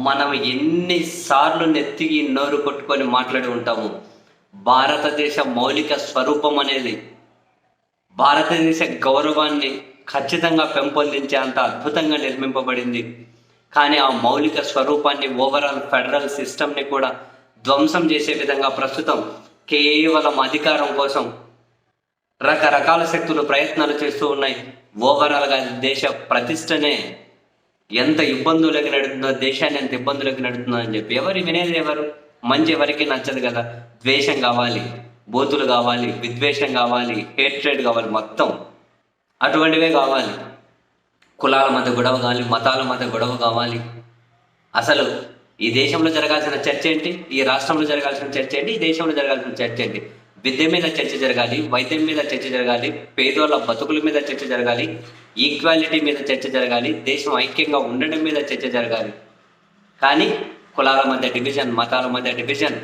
మనం ఎన్నిసార్లు నెత్తికి నోరు కొట్టుకొని మాట్లాడి ఉంటాము. భారతదేశ మౌలిక స్వరూపం అనేది, భారతదేశ గౌరవాన్ని ఖచ్చితంగా పెంపొందించే అంత అద్భుతంగా నిర్మింపబడింది. కానీ ఆ మౌలిక స్వరూపాన్ని, ఓవరాల్ ఫెడరల్ సిస్టమ్ని కూడా ధ్వంసం చేసే విధంగా ప్రస్తుతం కేవలం అధికారం కోసం రకరకాల శక్తులు ప్రయత్నాలు చేస్తూ ఉన్నాయి. ఓవరాల్గా దేశ ప్రతిష్టనే ఎంత ఇబ్బందులకి నడుతుందో, దేశాన్ని ఎంత ఇబ్బందులకి నడుతుందో అని చెప్పి ఎవరు వినేది ఎవరు? మంచి ఎవరికి నచ్చదు కదా. ద్వేషం కావాలి, బూతులు కావాలి, విద్వేషం కావాలి, హేట్రేడ్ కావాలి, మొత్తం అటువంటివే కావాలి. కులాల మధ్య గొడవ కావాలి, మతాల మధ్య గొడవ కావాలి. అసలు ఈ దేశంలో జరగాల్సిన చర్చ ఏంటి? ఈ రాష్ట్రంలో జరగాల్సిన చర్చ ఏంటి? ఈ దేశంలో జరగాల్సిన చర్చ ఏంటి? విద్య మీద చర్చ జరగాలి, వైద్యం మీద చర్చ జరగాలి, పేదోళ్ళ బతుకుల మీద చర్చ జరగాలి, ఈక్వాలిటీ మీద చర్చ జరగాలి, దేశం ఐక్యంగా ఉండడం మీద చర్చ జరగాలి. కానీ కులాల మధ్య డివిజన్, మతాల మధ్య డివిజన్,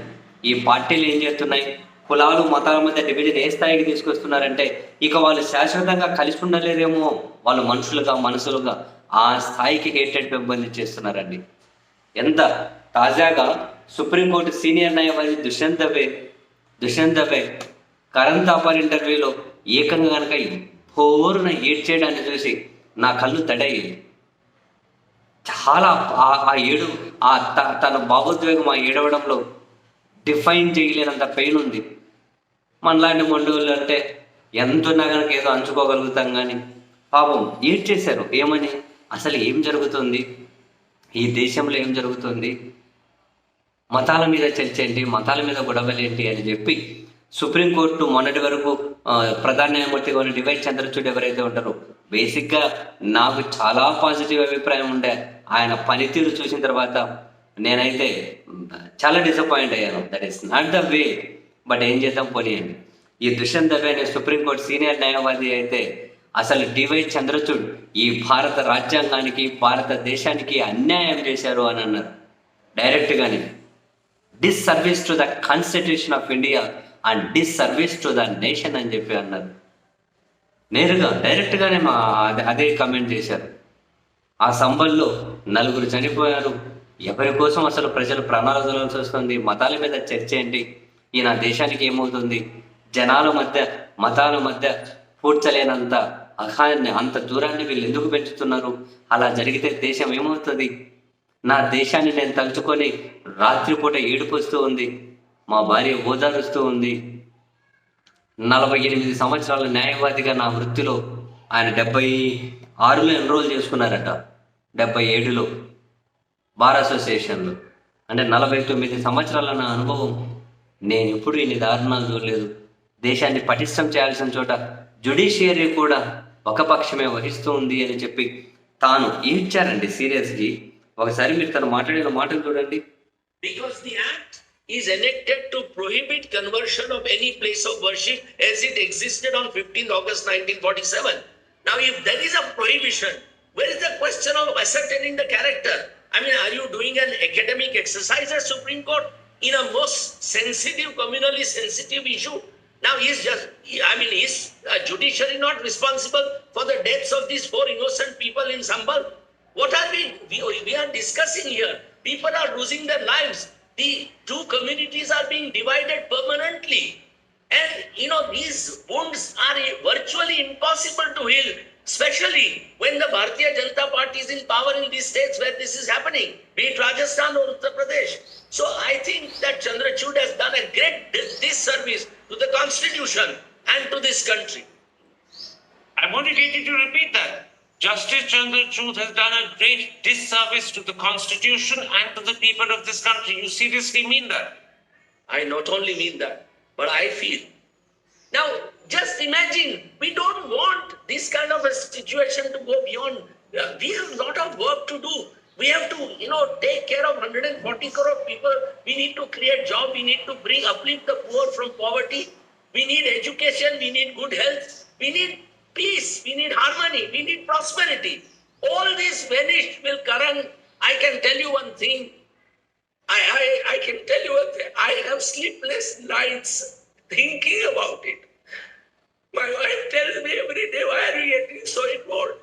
ఈ పార్టీలు ఏం చేస్తున్నాయి? కులాలు మతాల మధ్య డివిజన్ ఏ స్థాయికి తీసుకొస్తున్నారంటే ఇక వాళ్ళు శాశ్వతంగా కలిసి ఉండలేరేమో, వాళ్ళు మనసులుగా ఆ స్థాయికి హేటెడ్ పెంపొందించేస్తున్నారండి. ఎంత తాజాగా సుప్రీంకోర్టు సీనియర్ న్యాయవాది దుష్యంత్ దవే కరణ్ థాపర్ ఇంటర్వ్యూలో ఏకంగా కనుక హోరున ఏడ్చేయడాన్ని చూసి నా కళ్ళు తడయ్యి. చాలా తన భావోద్వేగం ఆ ఏడవడంలో డిఫైన్ చేయలేనంత పెయిన్ ఉంది. మనలాంటి మొండోళ్ళు అంటే ఎంతున్నా కనుక ఏదో అంచుకోగలుగుతాం, కానీ పాపం ఏడ్చేశారు. ఏమని? అసలు ఏం జరుగుతుంది ఈ దేశంలో, ఏం జరుగుతుంది, మతాల మీద చర్చ ఏంటి, మతాల మీద గొడవలు ఏంటి అని చెప్పి సుప్రీంకోర్టు మొన్నటి వరకు ప్రధాన న్యాయమూర్తిగా ఉన్న డివై చంద్రచూడ్ ఎవరైతే ఉంటారో, బేసిక్గా నాకు చాలా పాజిటివ్ అభిప్రాయం ఉండే. ఆయన పనితీరు చూసిన తర్వాత నేనైతే చాలా డిసప్పాయింట్ అయ్యాను. That is not the way, but ఏం చేద్దాం, పోనీయండి. ఈ దుష్యంత్ దవే అనే సుప్రీంకోర్టు సీనియర్ న్యాయవాది అయితే అసలు డివై చంద్రచూడ్ ఈ భారత రాజ్యాంగానికి, భారతదేశానికి అన్యాయం చేశారు అని అన్నారు డైరెక్ట్గానే. Disservice to the constitution of India and disservice to the nation అని చెప్పి అన్నారు. నేరుగా డైరెక్ట్గానే అదే కమెంట్ చేశారు. ఆ సంబల్లో 4 చనిపోయారు. ఎవరి కోసం అసలు ప్రజలు ప్రాణాలు వదలాల్సి వస్తుంది? మతాల మీద చర్చ ఏంటి? ఈ నా దేశానికి ఏమవుతుంది? జనాల మధ్య, మతాల మధ్య పూడ్చలేనంత అహాన్ని, అంత దూరాన్ని వీళ్ళు ఎందుకు పెంచుతున్నారు? అలా జరిగితే దేశం ఏమవుతుంది? నా దేశాన్ని నేను తలుచుకొని రాత్రిపూట ఏడుపు వస్తూ ఉంది, మా భార్య ఓదారుస్తూ ఉంది. 48 సంవత్సరాల న్యాయవాదిగా నా వృత్తిలో ఆయన 76లో ఎన్రోల్ చేసుకున్నారట, 77లో బార్ అసోసియేషన్లో. అంటే 49 సంవత్సరాల నా అనుభవం. నేను ఎప్పుడు ఇన్ని దారుణాలు చూడలేదు. దేశాన్ని పటిష్టం చేయాల్సిన చోట జ్యుడిషియరీ కూడా ఒక పక్షమే వహిస్తూ ఉంది అని చెప్పి తాను ఏడ్చారండి సీరియస్లీ. ఒకసారి మీరు తను మాట్లాడిన మాటలు చూడండి. Because the act is enacted to prohibit conversion of any place of worship as it existed on 15th August 1947. Now, if there is a prohibition, where is the question of ascertaining the character? I mean, are you doing an academic exercise at Supreme Court in a most sensitive, communally sensitive issue? Now, is judiciary not responsible for the deaths of these 4 innocent people in Sambal? What are we are discussing here? People are losing their lives. The 2 communities are being divided permanently. And, these wounds are virtually impossible to heal, especially when the Bharatiya Janata Party is in power in these states where this is happening, be it Rajasthan or Uttar Pradesh. So I think that Chandrachud has done a great disservice to the Constitution and to this country. I want to get you to repeat that. Justice Chandrachud has done a great disservice to the Constitution and to the people of this country. You seriously mean that? I not only mean that, but I feel. Now, just imagine, we don't want this kind of a situation to go beyond. We have a lot of work to do. We have to, take care of 140 crore people. We need to create jobs. We need to uplift the poor from poverty. We need education. We need good health. We need peace. We need harmony. We need prosperity. All this vanished will Karan. I can tell you one thing. I can tell you one thing. I have sleepless nights thinking about it. My wife tells me every day, why are you getting so involved?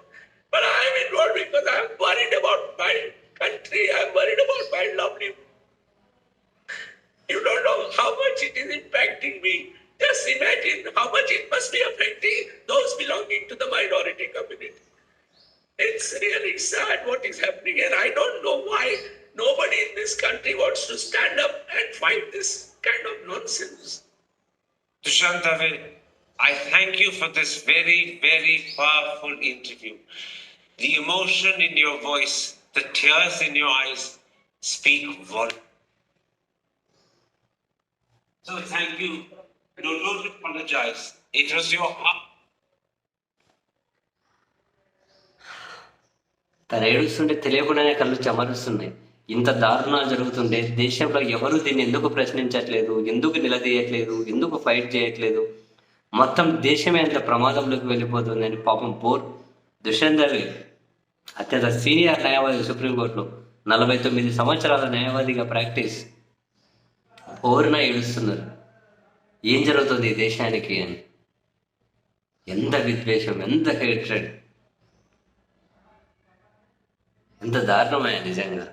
But I am involved because I am worried about my country. I am worried about it's really sad what is happening, and I don't know why nobody in this country wants to stand up and fight this kind of nonsense. Dushyant Dave, I thank you for this very, very powerful interview. The emotion in your voice, the tears in your eyes speak volumes. So thank you. No, don't apologize. It was your heart. తను ఏడుస్తుంటే తెలియకుండానే కళ్ళు చెమరుస్తున్నాయి. ఇంత దారుణాలు జరుగుతుంటే దేశంలో ఎవరు దీన్ని ఎందుకు ప్రశ్నించట్లేదు, ఎందుకు నిలదీయట్లేదు, ఎందుకు ఫైట్ చేయట్లేదు? మొత్తం దేశమే అంత ప్రమాదంలోకి వెళ్ళిపోతుందని పాపం దుష్యంత్ దవే అత్యంత సీనియర్ న్యాయవాది సుప్రీంకోర్టులో 49 సంవత్సరాల న్యాయవాదిగా ప్రాక్టీస్ ఓరున ఏడుస్తున్నారు. ఏం జరుగుతుంది ఈ దేశానికి అని. ఎంత విద్వేషం, ఎంత హేట్రెడ్, ఎంత దారుణమైన నిజంగా.